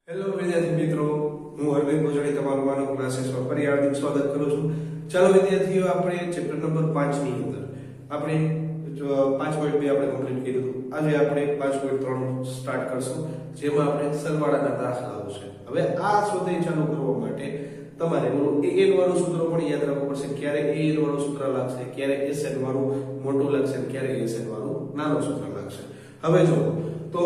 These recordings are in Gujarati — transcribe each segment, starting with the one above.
હેલો વિદ્યાર્થી મિત્રો, હું અરવિંદ ભોજાણી તમારું માનવ ક્લાસીસમાં ફરી હાર્દિક સ્વાગત કરું છું. ચાલો વિદ્યાર્થીઓ, આપણે ચેપ્ટર નંબર 5 ની અંદર આપણે 5.2 આપણે કમ્પ્લીટ કર્યું હતું. આજે આપણે 5.3 સ્ટાર્ટ કરશું, જેમાં આપણે સરવાળાના દાખલાઓ છે. હવે આ સ્વાધ્યાય ચાલુ કરવા માટે તમારે an વાળું સૂત્ર પણ યાદ રાખવું પડશે. ક્યારે an વાળું સૂત્ર લાગશે, ક્યારે sn વાળું મોટું લાગશે, ક્યારે sn વાળું નાનું સૂત્ર લાગશે. હવે જો તો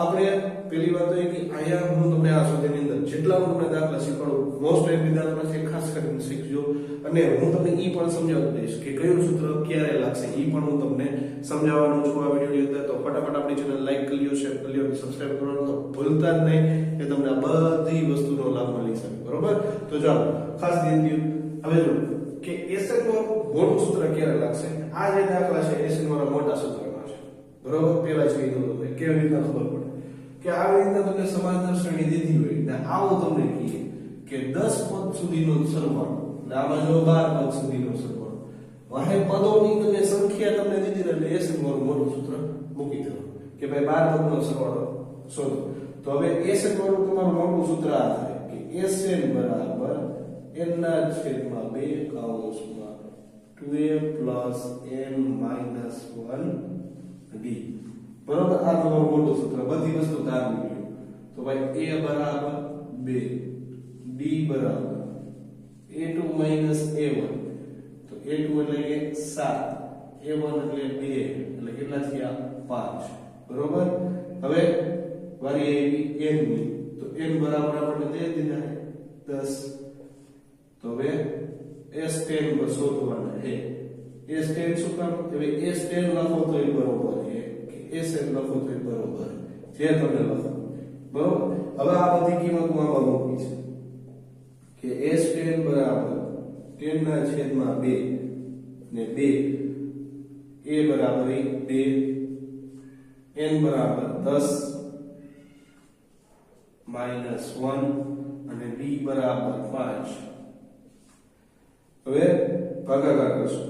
આપણે પહેલી વાત તો એ કે અહીંયા હું તમને આ સ્વાધ્યાયની અંદર જેટલા હું તમને દાખલા શીખવાડું, મોસ્ટ ઓફ દાખલા છે ખાસ કરીને શીખજો, અને હું તમને ઈ પણ સમજાવી દઈશ કે કયું સૂત્ર ક્યારે લાગશે. ઈ પણ હું તમને સમજાવવાનો છું આ વિડિયોની અંદર. તો ફટાફટ આપણી ચેનલ લાઈક કરી લ્યો, શેર કરી લ્યો અને સબસ્ક્રાઇબ કરવાનું તો ભૂલતા જ નહીં, કે તમને આ બધી વસ્તુનો લાભ મળી શકે. બરોબર? તો ચાલો ખાસ ધ્યાન દો. હવે જો કે એસએન વાળું મોટું સૂત્ર ક્યારે લાગશે. આ જે દાખલા છે એસએન વાળા મોટા સૂત્રના છે. બરોબર? પહેલા જોઈ દો તમે કેવી રીતના ખબર પડે કે આવી રીતના તમને સમાંતર શ્રેણી દીધી હોય ને આવું તમને કહીએ કે 10 પદ સુધીનો સરવાળો, એટલે આમાં જો 12 પદ સુધીનો સરવાળો, વાહે પદોની તમે સંખ્યા તમને દીધી એટલે એસએન વાળું મોટું સૂત્ર મૂકી દો કે ભાઈ 12 પદનો સરવાળો શોધો. તો હવે એસએન વાળું તમારું મોટું સૂત્ર આ થાય કે એસએન બરાબર n ના છેદમાં 2 કૌંસમાં 2a n - 1d. બરોબર? આ તમારું મોટું સૂત્ર, બધી વસ્તુ તારવી લ્યો. તો ભાઈ a બરાબર 2, d બરાબર a2 - a1, તો a2 એટલે કે 7, a1 એટલે 2, એટલે કેટલા થયા 5. બરોબર? હવે વારી આવી n ની, તો n બરાબર આપણે દે દીધા 10. તો હવે s10 શોધવાના છે. s10 શું કામ? હવે s10 લખો તો એ બરોબર છે, sn લખો તો બરોબર જે તમને લખો. બરોબર? હવે આ બધી કિંમત હું આમાં મૂકી છે કે s10 બરાબર 10 ના છેદમાં 2 ને 2, a બરાબર 2, n બરાબર 10 - 1 અને d બરાબર 5. હવે ભાગાકાર કરશું.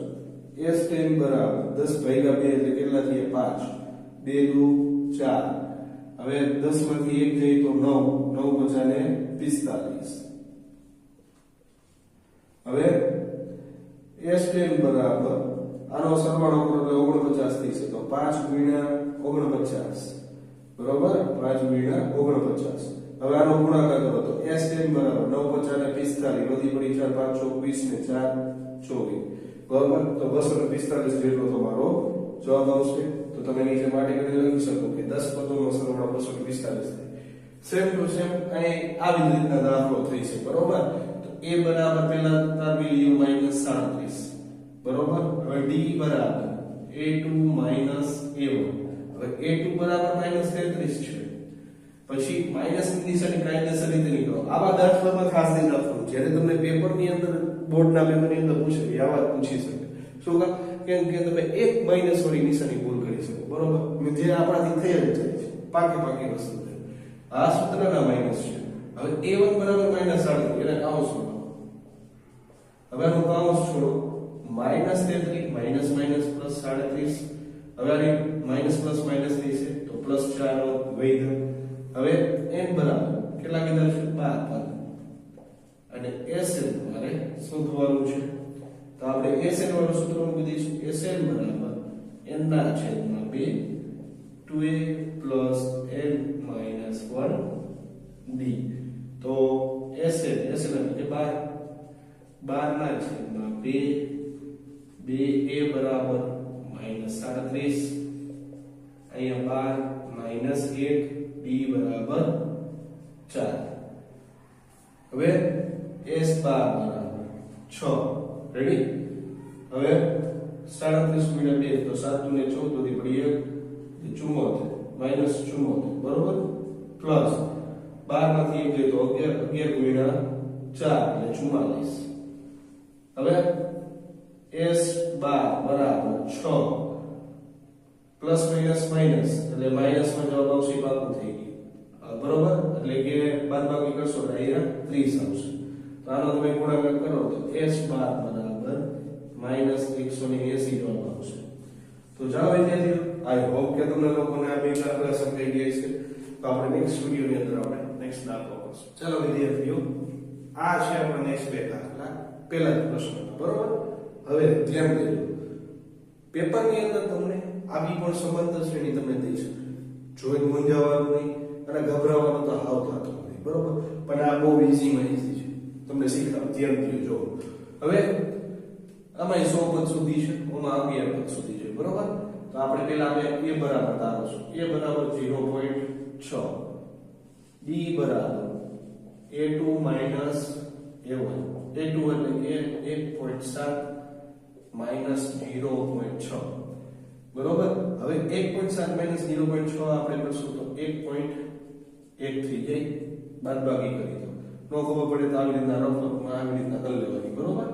s10 બરાબર 10 ભાગ્યા 2 એટલે કેટલા થયા 5, 2 દુ 4. હવે 10 માંથી 1 જાય તો 9, 9 બચાને 45. હવે s10 બરાબર આનો સરવાળો કરો તો 49 થઈ છે. તો 5 ગુણ્યા 49, બરોબર? 5 ગુણ્યા 49. હવે આનો ગુણાકાર કરો તો s10 બરાબર 9 બચાને 45, વધી પડી 4 5 24 ને 4 24. બરોબર? તો 245 જેટલો તમારો જવાબ આવશે. તો તમે નીચે માટે કરી લખી શકો કે 10 પદોનો સરવાળો 245 થાય. સેમ ટુ સેમ અહીં આવી રીતના દાખલો થઈ છે. બરોબર? તો a બરાબર પહેલા તારવી લ્યો -37. બરોબર? હવે d બરાબર a2 - a1. હવે a2 બરાબર -33 છે. પછી માઈનસ ની નિશાની કાયદેસર રીતે નીકળો. આવા દાખલામાં ખાસ ધ્યાન રાખવાનું, જ્યારે તમને પેપરની અંદર, બોર્ડના પેપરની અંદર પૂછે કે આ વાત પૂછી શકે. શું કામ? કેમ કે તમે એક માઈનસ વાળી નિશાની ભૂલ કરી શકો. બરોબર? જે આપણાથી થઈ જ જાય છે, પાકી વસ્તુ છે. આ સૂત્રના માઈનસ છે. હવે a1 બરાબર -37, એને કાઉન્સ બનાવો. હવે આનું કાઉન્સ છોડો. -33 માઈનસ પ્લસ 37. હવે આની માઈનસ પ્લસ માઈનસ થઈ છે તો +4 વૈધ. હવે n બરાબર કેટલા કીધા છે 12 પદ, અને sn મારે શોધવાનું છે. તો આપણે sn વાળું સૂત્ર મૂકી દઈશું. sn બરાબર n ના છેદમાં 2, 2a n - 1d. તો sn એટલે કે 12 ના છેદમાં 2, 2a બરાબર -37, અહીંયા 12 - 1, d બરાબર 4. હવે s12 બરાબર 6. રેડી? હવે 37 ગુણ્યા 2 તો 7 ને 14 થી પડી 1 -74. બરોબર? પ્લસ 12 માંથી 1 જાય તો 11 ગુણ્યા 4 એટલે 44. હવે s12 બરાબર 6 પ્લસ માઈનસ એટલે માઈનસમાં જવાબ આવશે બાકી થઈ ગયું. બરોબર? એટલે કે બાદબાકી કરશો એટલે અહીંયા 30 આવશે. તો આનો તમે ગુણાકાર કરો તો s12 બરાબર -180 જવાબ આવશે. તો ચાલો વિદ્યાર્થીઓ, આઈ હોપ કે તમને લોકોને આ બે દાખલા સમજાઈ ગયા છે. આપણે નેક્સ્ટ વિડિયોની અંદર આપણે નેક્સ્ટ દાખલો કરશું. ચાલો વિદ્યાર્થીઓ, આ છે આપણો નેક્સ્ટ બે દાખલા પહેલા જ પ્રશ્ન, બરોબર. હવે ધ્યાન દેજો, પેપરની અંદર તમને આવી પણ સમાંતર શ્રેણી તમને દઈ શકે, જોઈને મૂંઝાવાનું નહીં અને ગભરાવાનું તો હાવ થતું નથી, બરોબર. પણ આ બહુ ઈઝીમાં ઈઝી છે, તમને શીખવા ધ્યાન દેજો. હવે આમાં 100 પદ સુધી છે, આમાં 11 પદ સુધી છે, બરોબર. તો આપણે પહેલા આપણે a બરાબર ધારશું, a બરાબર 0.6, b બરાબર a2 માઈનસ a1, a2 એટલે કે 1.7 માઈનસ 0.6, બરોબર. હવે 1.7 માઈનસ 0.6 આપણે કરશું તો 1.1 થઈ જાય, બાદબાકી કરી દો. નો ખબર પડે તો આવી રીતના રફમાં આવી રીતના કરી લેવાની, બરોબર.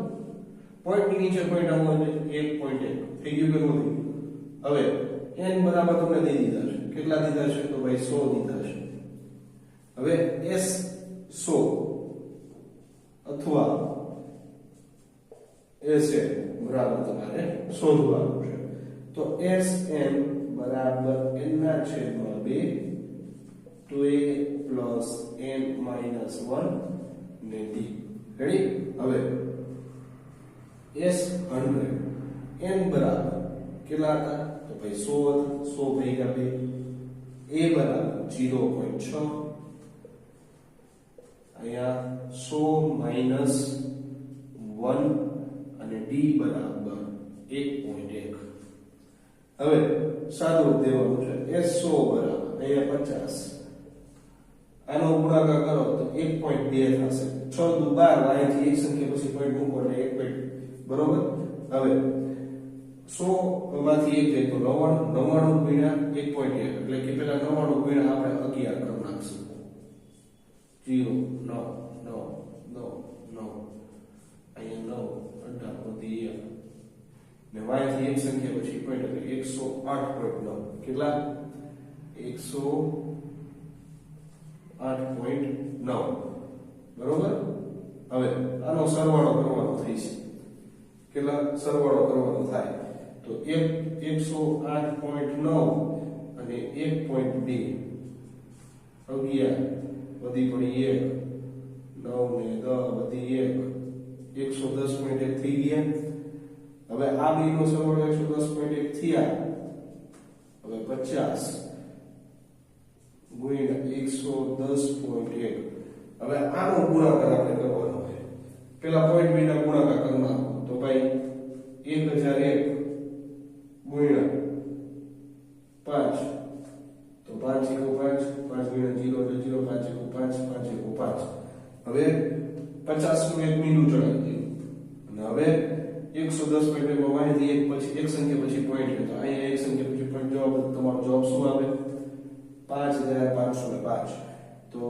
પોઈન્ટ ની નીચે પોઈન્ટ આવવો જોઈએ, 1.1 થઈ ગયું કે ન થઈ ગયું. હવે n બરાબર તમને દઈ દીધા છે, કેટલા દીધા છે તો ભાઈ 100 દીધા છે. હવે s 100 અથવા sn બરાબર તમારે શોધવાનું છે. તો sn બરાબર n ના છેદમાં 2 2a n minus 1 ને d. રેડી. હવે s 100 n બરાબર કેટલા હતા તો ભાઈ 100 ભેગા 2, a બરાબર 0.6, અહીંયા 100 માઈનસ 1 અને d બરાબર 1.1. હવે સાદું દેવાનું છે, s 100 બરાબર અહીંયા 50, આનો ગુણાકાર કરો તો 1.2 થશે. 6 દુ 12, અહીંથી એક સંખ્યા પછી પોઈન્ટ મૂકો એટલે 1 પોઈન્ટ, બરોબર. હવે 100 માંથી 1 જાય તો 99 ગુણ્યા 1.1 એટલે કે પેલા 99 ગુણ્યા આપણે 11 કરી નાખશું. 0 9 9 9 અહીંયા 9 વધી 1 ને વાયથી એક સંખ્યા પછી પોઈન્ટ એટલે 108.9, કેટલા 108.9, બરોબર. હવે આનો સરવાળો કરવાનો થાય છે, કેટલા સરવાળો કરવાનો થાય તો 108.9 અને 1.2 11 વધી પડી 1 9 ને 10 વધી 1 110.1 થઈ ગયા. હવે આ બેનો સરવાળો 110.1 થયા. હવે 50 ગુણ્યા 110.1. હવે આનો ગુણાકાર આપણે કરવાનો છે. પેલા પોઈન્ટ બેના ગુણાકાર કરવાનો તો ભાઈ 1001 ગુણ્યા 5 તો 5 × 5 5 ગુણ્યા 0 એટલે 0 5 × 5 5 × 5. હવે 50 નું એક મીંડું ચડાવી દીધું અને હવે 110.1 માં વાયથી એક પછી એક સંખ્યા પછી પોઈન્ટ છે તો અહીંયા એક સંખ્યા પછી પોઈન્ટ જવાબ તમારો જવાબ શું આવે 5505. તો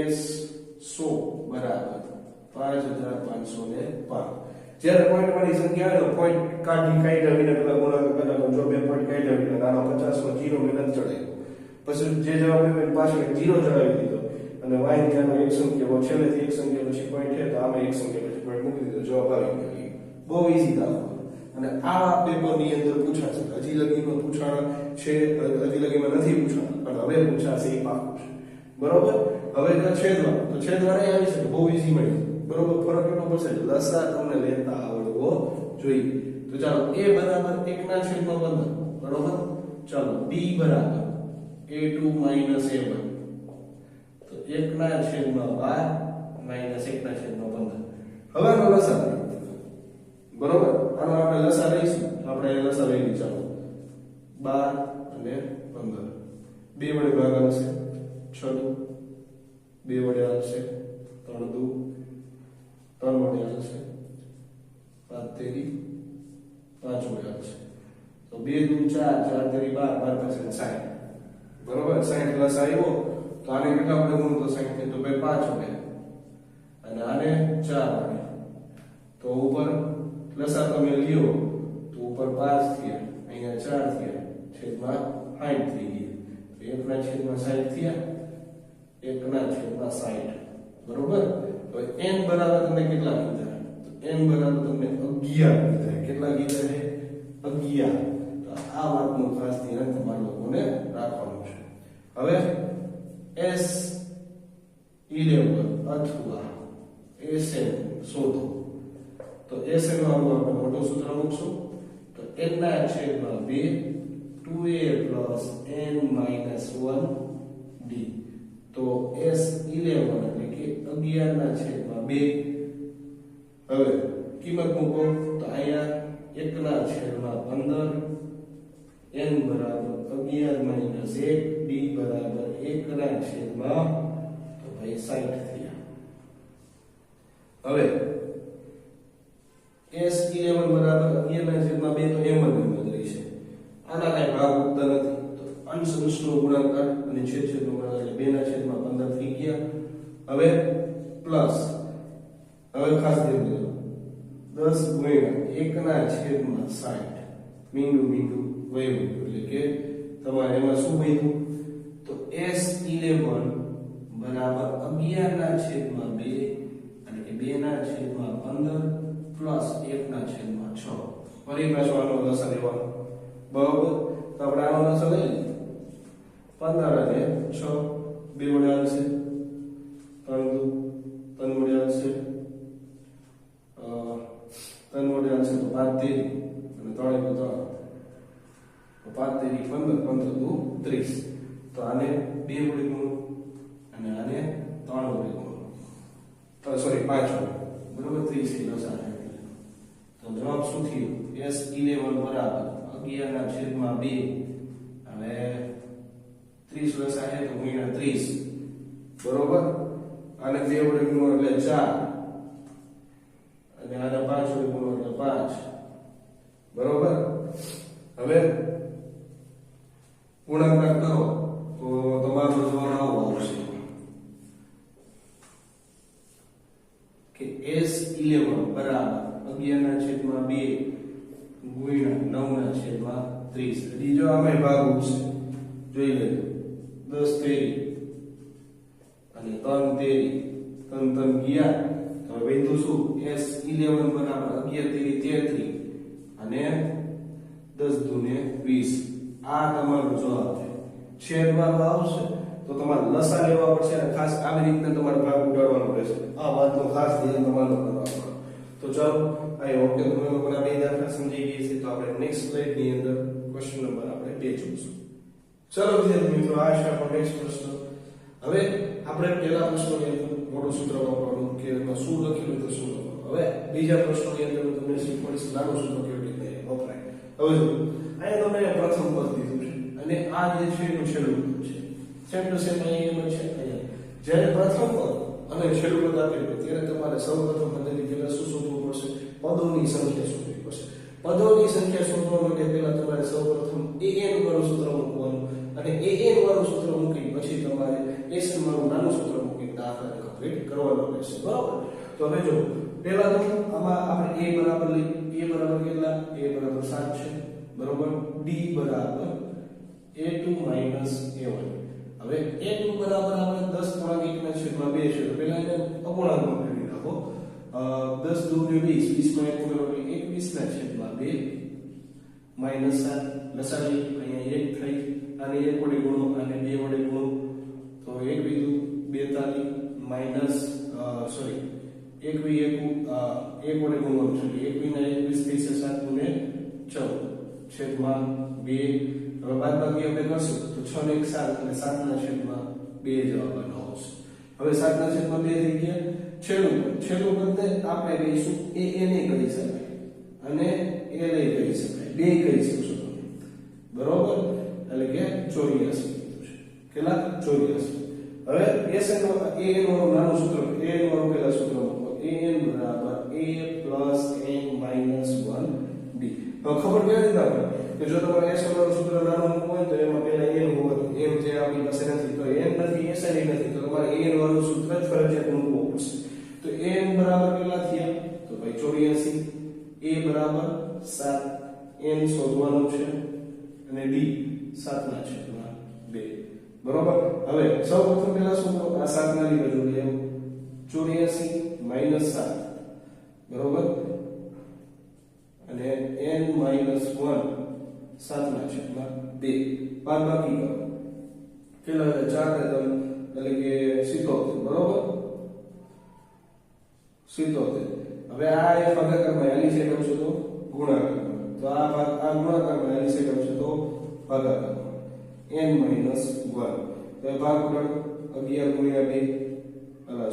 s 100 બરાબર 5505. જ્યારે પોઈન્ટ વાળી સંખ્યા આવે તો પોઈન્ટ કાઢ્યા વિના પેલા ગુણાકાર કરવાનો, જો બે પોઈન્ટ કાઢ્યા વિના આનો 50 માં 0 મેં નથી ચડાવ્યો, પછી જે જવાબ આવે પાછળ 0 ચડાવી દીધો અને y ની આનો એક સંખ્યા છેલ્લેથી એક સંખ્યા પછી પોઈન્ટ છે તો આમાં એક સંખ્યા પછી પોઈન્ટ મૂકી દીધો, જવાબ આવી ગયો. બહુ ઈઝી દાખલો અને આ પેપરની અંદર પૂછાશે. હજી લગીમાં પૂછાણા છે, હજી લગીમાં નથી પૂછાણા પણ હવે પૂછાશે એ પાકું છે, બરોબર. હવે છેદવાળો તો છેદવાળો આવી શકે, બહુ ઈઝી મળી, બરોબર. ફરક એટલો પડશે લસા તમને લેતા આવડવો જોઈએ. તો ચાલો a બરાબર 1 ના છેદમાં 15, બરોબર. ચાલો b બરાબર a2 માઈનસ a1 તો 1 ના છેદમાં 12 માઈનસ 1 ના છેદમાં 15. હવે આનો લસા, બરોબર. આનો આપણે લસા લઈશું, આપણે લસા લઈ લઈએ. ચાલો 12 અને 15 બે વડે ભાગાશે 6 બે વડે આવશે 3 દુ 3 વડે આવશે 5 તેરી 5 વડે આવશે તો 2 દુ 4 4 તેરી 12 12 પછી 60, બરોબર. 60 પ્લસ આવ્યો તો આને કેટલા વડે ગુણો તો 60 થાય તો ભાઈ 5 વડે અને આને 4 વડે તો ઉપર લસા તમે લ્યો તો ઉપર 5 થયા, અહીંયા 4 થયા, છેદમાં 60 થઈ ગયા. તો 1 ના છેદમાં 60 થયા, 1 ના છેદમાં 60, બરોબર. હવે n બરાબર તમને કેટલા કીધા તો n બરાબર તમને 11 કીધા. કેટલા કીધા છે 11. તો આ વાતનું ખાસ ધ્યાન તમારે લોકોને રાખવાનું છે. હવે S11 અથવા Sn શોધો. તો Sn વાળું આપણે મોટું સૂત્ર મૂકશું. તો n ના છેદમાં 2 2a n - 1d. તો S11 એટલે કે 11 ના છેદમાં 2. હવે કિંમત મૂકો તો અહીંયા 1 ના છેદમાં 15 n બરાબર 11 - 1 d બરાબર 1 ના છેદમાં તો ભાઈ 60 થયા. હવે S11 બરાબર 11 ના છેદમાં 2 તો એમ જ રહેશે. આના કઈ ભાગ ઉગતા નથી. તો અંશ અંશનો ગુણાકાર અને છેદ છેદનો ગુણાકાર એટલે 2 ના છેદમાં 15 થઈ ગયા. હવે પ્લસ, હવે ખાસ ધ્યાન દેજો 10 ગુણ્યા 1 ના છેદમાં 60 મીંડું મીંડું વયું એટલે કે તમારે એમાં શું વધ્યું તો S11 બરાબર 11 ના છેદમાં 2 એટલે કે 2 ના છેદમાં 15 પ્લસ 1 ના છેદમાં 6. ફરી પાછો આનો લસા લેવાનો બરાબર. તો આપણે આનો લસા લઈ લઈએ 15 અને 6 બે વડે આવશે 3 વડે આવશે 3 વડે આવશે તો 5 તેરી અને 3 તો 5 તેરી 15 15 દુ 30. તો આને 2 વડે ગુણો અને આને 3 વડે ગુણો સોરી 5 વડે બરાબર 30 કિલો સાથે. તો જવાબ શું થયો S11 બરાબર 11 ના છેદમાં 2. હવે 30 લસા છે તો ગુણ્યા 30 બરોબર. આને 2 વડે ગુણો એટલે 4 અને આને 5 વડે ગુણો એટલે 5 બરોબર. હવે ગુણાકાર કરો તો તમારો જવાબ આવો આવશે કે S11 બરાબર 11 ના છેદમાં 2 ગુણ્યા 9 ના છેદમાં 30. હજી જો આમાં ભાગ ઉઠશે જોઈ લેજો 10 તેરી અને 3 તેરી 3 3 ગયા. તો હવે તો શું S11 બરાબર 11 તેરી 33 અને 10 દુને 20. આ તમારો જવાબ છે. છેદવાળો આવશે તો તમારે લસા લેવા પડશે અને ખાસ આવી રીતના તમારે ભાગ ઉડાડવાનો રહેશે. આ વાતનો ખાસ ધ્યાન તમારે કરવાનું. તો ચાલો આઈ હોપ કે તમે લોકોને આ બે દાખલા સમજી ગયા છે. તો આપણે નેક્સ્ટ સ્લાઇડ ની અંદર ક્વેશ્ચન નંબર આપણે 2 જોઈશું. ચલો વિદ્યાર્થી મિત્રો આ છે આપણો નેક્સ્ટ પ્રશ્ન. હવે આપણે પહેલા પ્રશ્નની અંદર મોટું સૂત્ર વાપરવાનું કે એમાં શું લખેલું તો શું લખવાનું. હવે બીજા પ્રશ્નની અંદર હું તમને શીખવાડીશ નાનું સૂત્ર કેવી રીતે વપરાય. હવે જો અહીંયા તમે પ્રથમ પદ દીધું છે અને આ જે છે એનું છેલ્લું પદ છે. સેમ ટુ સેમ અહીંયા એમ છે. અહીંયા જ્યારે પ્રથમ પદ અને છેલ્લું પદ આપેલું ત્યારે તમારે સૌપ્રથમ પદ્ધતિ પહેલા શું શોધવું પડશે પદોની સંખ્યા શોધવી પડશે. પદોની સંખ્યા શોધવા માટે પહેલા તમારે સૌપ્રથમ an વાળું સૂત્ર મૂકવાનું અને an વાળું સૂત્ર મૂકી પછી તમારે sn વાળું નાનું સૂત્ર મૂકી દાખલાને કમ્પ્લીટ કરવાનો રહેશે બરાબર. તો હવે જો પહેલા તો આમાં આપણે a બરાબર લઈ a બરાબર કેટલા a બરાબર 7 છે બરાબર. d બરાબર a2 - a1. હવે a2 બરાબર આપણે 10.1 ના છેદમાં 2 છે તો પહેલા એને અપૂર્ણાંકમાં ફેરવી નાખો. 10 દુ 20 20 માં 1 ઉમેરો એટલે 21 ના છેદમાં 2 -7 લસા લઈ અહીંયા 1 થઈ અને 1 વડે ગુણો અને 2 વડે ગુણો તો 1 બીજું 42 માઈનસ સોરી 1 વડે ગુણવાનું છે 1 ના 21 થઈ છે 7 ગુણે 14 છેદમાં 2. હવે બાદબાકી આપણે કરશું તો 6 ને 1 7 એટલે 7 ના છેદમાં 2 જવાબ આવશે. હવે 7 ના છેદમાં 2 થઈ ગયા. છેલ્લું પદ આપણે કહીશું a નહીં કરી શકાય અને a લઈ કરી શકાય બે કરી શકશો તમે બરોબર. એટલે કે 84 છે કેટલા 84. હવે sn નો an વાળું નાનું સૂત્ર an વાળું પહેલા સૂત્ર મૂકો an બરાબર a plus n minus 1d. હવે ખબર કેવી રીતે આપણે કે જો તમારે sn વાળું સૂત્ર નાનું મૂકવું હોય તો એમાં પહેલા n હોવું m જે આપણી પાસે નથી તો n નથી sn નથી તો તમારે an વાળું સૂત્ર જ ફરજિયાત મૂકવું પડશે. તો n બરાબર કેટલા થયા તો ભાઈ 84 a બરાબર 7 n શોધવાનું છે અને d 7 ના છેદમાં 2 બરોબર. હવે સૌપ્રથમ પહેલા શું કરો આ 7 ના લીધે જોડી આવો 84 - 7 બરોબર અને n - 1 7 ના છેદમાં 2 બાદબાકી કરો કેટલા 4 ને 77. હવે આ એક ભાગાકારમાં આની સાઈડ આવશે તો ગુણાકારમાં, તો આ ભાગ આ ગુણાકારમાં આની સાઈડ આવશે તો ભાગાકારમાં. n - 1 તો એ ભાગ ઉડાડો 11 ગુણ્યા 2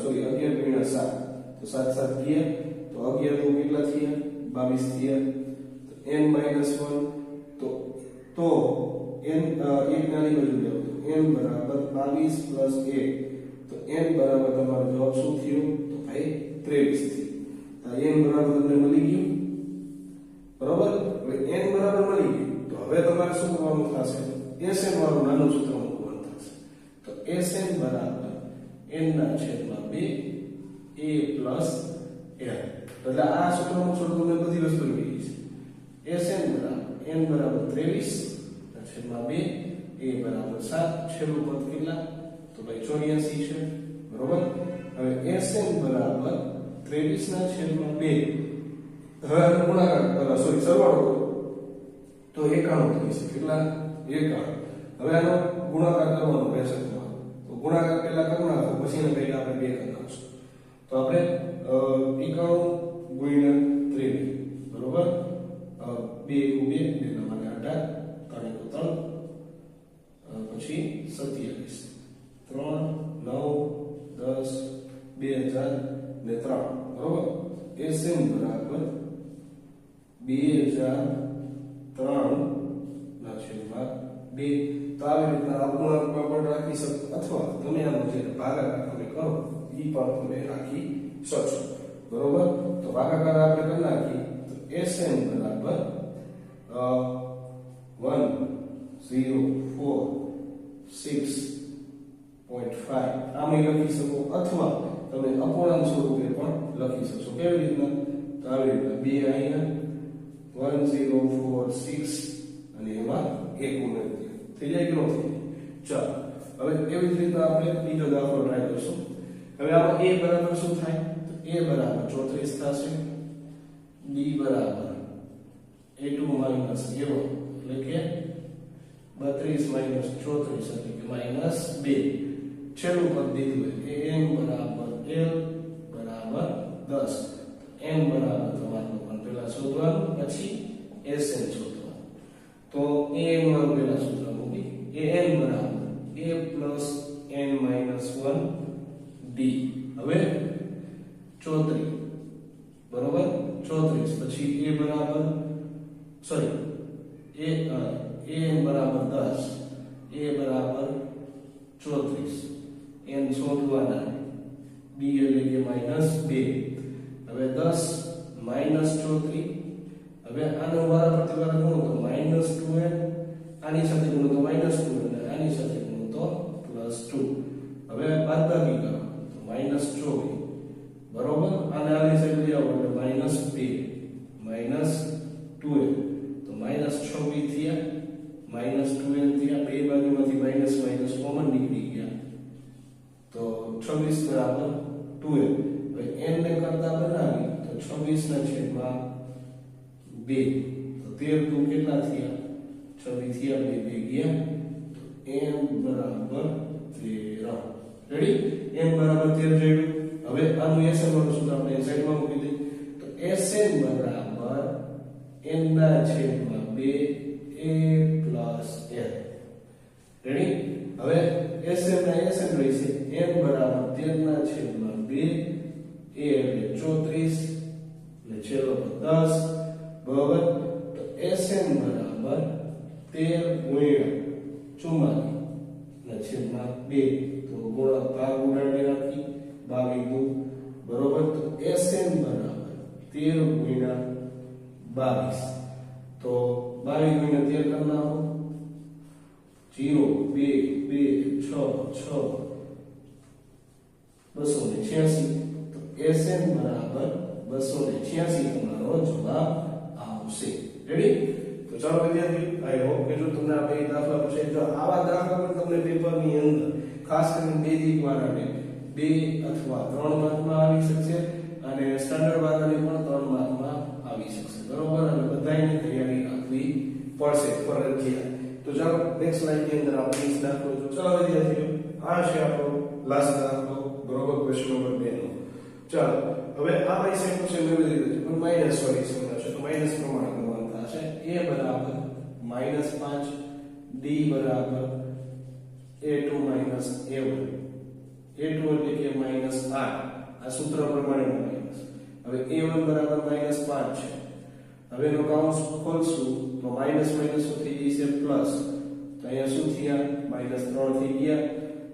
સોરી 11 ગુણ્યા 7 તો 7 7 ગયા તો 11 તો કેટલા થયા 22 થયા. n - 1 તો n એક નાની બાજુ જાવ તો n બરાબર 22 પ્લસ 1 તો n બરાબર તમારો જવાબ શું થયો તો ભાઈ 23 થયો. તો n બરાબર તમને મળી ગયું બરોબર. હવે n બરાબર મળી ગયું તો હવે તમારે શું કરવાનું થશે Sn વાળું નાનું સૂત્ર મૂકવાનું થશે. તો Sn બરાબર n ના છેદમાં 2 a પ્લસ n. એટલે આ સૂત્ર મૂકશો તો તમને બધી વસ્તુ મળી જશે. Sn બરાબર n બરાબર 23 ના છેદમાં 2 a બરાબર 7 છેલ્લું પદ કેટલા તો ભાઈ 84 છે બરોબર. હવે Sn બરાબર 23 ના છેદમાં 2 હવે આપણે ગુણાકાર સોરી સરવાળો કરો તો 91 થઈ છે. કેટલા 91. હવે આનો ગુણાકાર કરવાનો રહેશે તમારે. તો ગુણાકાર પહેલા કરી નાખો પછી એને પહેલા આપણે 2 કરી નાખશું. તો આપણે 91 ગુણ્યા 23 બરોબર. 2 * 2 એટલે મને 18 3 પછી 27 3 9 10 2003 બરોબર. Sn બરાબર 2003 ના છેદમાં 2. તો આવી રીતના અપૂર્ણાંકમાં પણ રાખી શકો અથવા તમે આનો જે ભાગાકાર તમે કરો એ પણ તમે રાખી શકશો બરોબર. તો ભાગાકાર આપણે કરી નાખી તો Sn બરાબર 104.6.5 આમ લખી શકો અથવા તમે અપૂર્ણાંક સ્વરૂપે પણ લખી શકશો. કેવી રીતના તો આવી રીતના 2 અહીંયા 1046 અને એમાં 1 ઉમેરી થઈ જાય કે ન થઈ જાય. ચાલો હવે એવી જ રીતના આપણે બીજો દાખલો ટ્રાય કરીશું. હવે આમાં a બરાબર શું થાય તો a બરાબર 34 થશે. b બરાબર a2 - a1 એટલે કે 32 - 34 એટલે કે -2. છેલ્લું પદ દીધું હોય n બરાબર l બરાબર 10. n બરાબર તમારું પણ પહેલા શોધવાનું પછી Sn શોધવાનું. તો an માં પહેલા સૂત્ર મૂકી an બરાબર a plus n minus 1 d. હવે 34 બરોબર 34 પછી a બરાબર સોરી an બરાબર 10 a બરાબર 34 n શોધવાના d એટલે કે -2. હવે 10 -34 હવે આનો વારા પ્રતિવારા ગુણો તો -2n આની સાથે ગુણો તો -2 અને આની સાથે ગુણો તો +2. હવે બાદબાકી કરો તો -24 બરોબર. અને આની સાથે લઈ આવો એટલે -2 -2n તો -26 થયા -2n થયા. બે બાજુમાંથી માઈનસ માઈનસ કોમન નીકળી ગયા તો 26 બરાબર 2n. હવે n ને કરતા બનાવી તો 26 ના છેદમાં 2 તો 13 * 2 કેટલા થયા 26 થયા 2 ગયા તો n બરાબર 13. રેડી n બરાબર 13 જોયું. હવે આનું Sn વાળું સૂત્ર આપણે સાઈડમાં મૂકી દઈએ તો Sn બરાબર n ના છેદમાં 2 a plus n. રેડી. હવે Sn ના Sn રહેશે n બરાબર 13 ના છેદમાં 2 a એટલે 34 ને છેલ્લો 10 બરાબર. તો Sn બરાબર 13 ગુણ્યા 44 ના છેદમાં 2 તો ગુણક ભાગ ઉડાડી નાખી 22 બરોબર. તો Sn બરાબર 13 ગુણ્યા 22 તો 22 ગુણ્યા 13 કરી નાખો 0 2 2 6 6 286 તો Sn બરાબર 286 તમારો જવાબ આવશે. રેડી. તો ચાલો વિદ્યાર્થી આઈ હોપ કે જો તમને આ બે દાખલા પૂછાય તો આવા દાખલા પણ તમને પેપરની અંદર ખાસ કરીને બેઝિક વાળાને 2 અથવા 3 માર્કમાં આવી શકશે અને સ્ટાન્ડર્ડ વાળાને પણ 3 માર્કમાં આવી શકશે બરોબર. અને બધાની તૈયારી રાખવી પડશે ફરજિયાત. તો ચાલો નેક્સ્ટ સ્લાઇડ ની અંદર આપણે ઇસ દાખલો જો. ચાલો વિદ્યાર્થીઓ આ છે આપણો લાસ્ટ દાખલો બરોબર ક્વેશ્ચન નંબર 2 નો. ચાલો હવે આ ભાઈ સેમ ક્વેશ્ચન મેં લીધું છે પણ માઈનસ વાળી સંખ્યા છે તો માઈનસ પ્રમાણે કરવાનું થશે a બરાબર -5 d બરાબર a2 a1 a2 એટલે કે -8 આ સૂત્ર પ્રમાણે માઈનસ હવે a1 બરાબર -5 છે હવે એનો કાઉન્સ ખોલશું તો માઈનસ માઈનસ શું થઈ જશે પ્લસ તો અહીંયા શું થયા -3 થઈ ગયા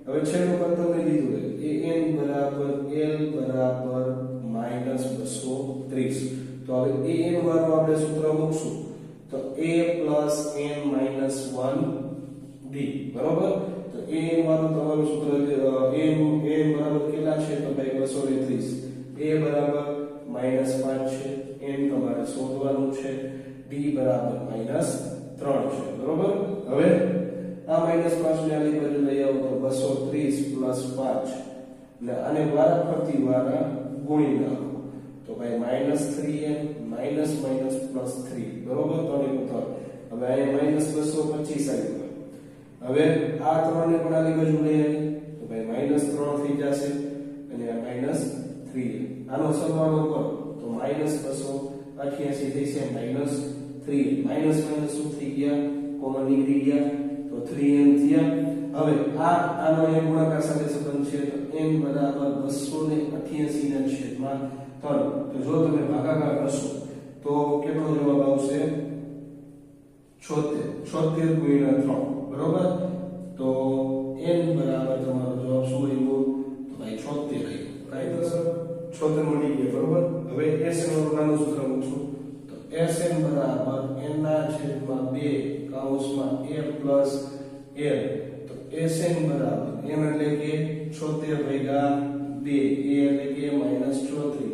હવે છેલ્લું પદ તમને દીધું છે an બરાબર l બરાબર -230 તો હવે an વાળું આપણે સૂત્ર મૂકશું તો a n - 1d બરોબર તો an વાળું તમારું સૂત્ર an બરાબર કેટલા છે તો ભાઈ 230 a બરાબર -5 છે n તમારે શોધવાનું છે d બરાબર -3 છે બરોબર હવે આ -5 ને આલી બાજુ લઈ આવો તો 230 + 5 ને આને વારા ફરતી વારા ગુણી નાખો તો ભાઈ -3n +3 બરોબર તો હવે અહીંયા -225 આવ્યું હવે આ 3 ને પણ આલી બાજુ લઈ આવી તો ભાઈ -3 થઈ જશે અને આ -3 આનો સરવાળો કરો તો -288 થઈ છે -3 માઈનસ શું થઈ ગયા કોમન નીકળી ગયા તો 3n થયા હવે આનો એ ગુણાકાર સાથે સંબંધ છે તો n બરાબર 288 ના છેદમાં 3 તો જો તમે ભાગાકાર કરશો તો કેટલો જવાબ આવશે 76 ગુણ્યા 3 બરોબર તો n બરાબર તમારો જવાબ શું આવ્યો તો ભાઈ 76 આવ્યો કાયદેસર 76 મળી ગયા બરોબર હવે sn નું નાનું સૂત્ર મૂકશું તો sn બરાબર n ના છેદમાં 2 કૌંસમાં a પ્લસ l તો sn બરાબર n એટલે કે 76 ભાગ્યા 2 a એટલે કે -34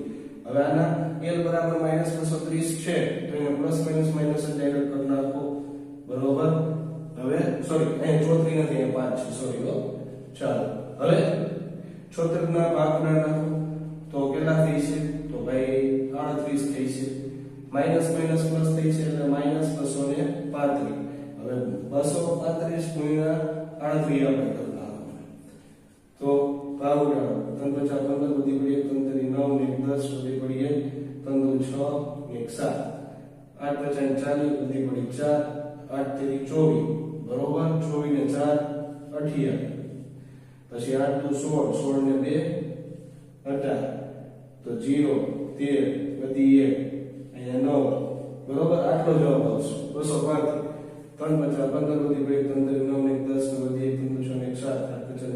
હવે આના l બરાબર -230 છે તો એને પ્લસ માઈનસ જ ડાયરેક્ટ કરી નાખો બરોબર હવે સોરી અહીં 34 નથી અહીં 5 છે સોરી હો ચાલો હવે 76 ના ભાગના નાખો તો કેટલા થઈ છે તો ભાઈ 38 થઈ છે માઈનસ પ્લસ થઈ છે એટલે -235 હવે 235 ગુણ્યા 38 આપણે કરતા તો ભાગ ઉડાડો 3 × 5 = 15 બધી પડીએ 3 × 9 ને 10 બધી પડીએ 3 × 6 ને 7 8 × 5 = 40 બધી પડી 4 8 × 3 = 24 બરોબર 24 ને 4 28 પછી 8 × 16 16 ને 2 18 તો 0 13 બધી 1 અહીંયા 9 બરોબર આટલો જવાબ આવશે 205 3 × 5 = 15 બધી પડી 3 × 9 ને 10 ને બધી 3 × 6 ને 7 8 × 5 = 40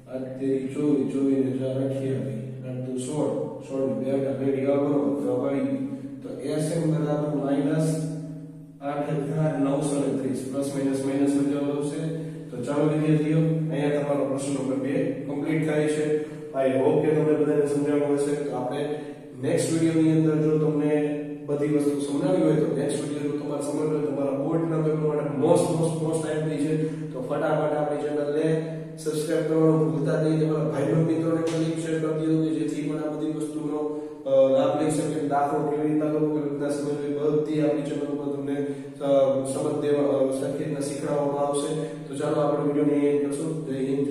8 × 3 = 24 24 ને 4 28 8 × 16 16 ને 2 8 રેડી આવો જવાબ આવી તો sn બરાબર -8930 પ્લસ માઈનસ જવાબ આવશે તો ચાલો વિદ્યાર્થીઓ અહીંયા તમારો પ્રશ્ન નંબર 2 કમ્પ્લીટ થાય છે આઈ હોપ કે તમને બધાને સમજાણું હશે તો આપણે નેક્સ્ટ વિડિયોની અંદર જો તમને બધી વસ્તુ સમજાવી હોય તો નેક્સ્ટ વિડિયો જો તમારે સમજવું હોય તમારા બોર્ડના પેપર માટે મોસ્ટ ટાઈમની છે તો ફટાફટ આપણી ચેનલને સબસ્ક્રાઇબ કરવાનું ભૂલતા નહીં તમારા ભાઈબંધ મિત્રોને પણ લિંક શેર કરી દીધું કે જેથી પણ આ બધી વસ્તુનો લાભ લઈ શકે દાખલો કેવી રીતના કરવો કેવી રીતના સમજવી બધી આપણી ચેનલ ઉપર તમને સમજ દેવા સરખી રીતના શીખવાડવામાં આવશે તો ચાલો આપણે વિડીયોને એન્ડ કરશું જય હિન્દ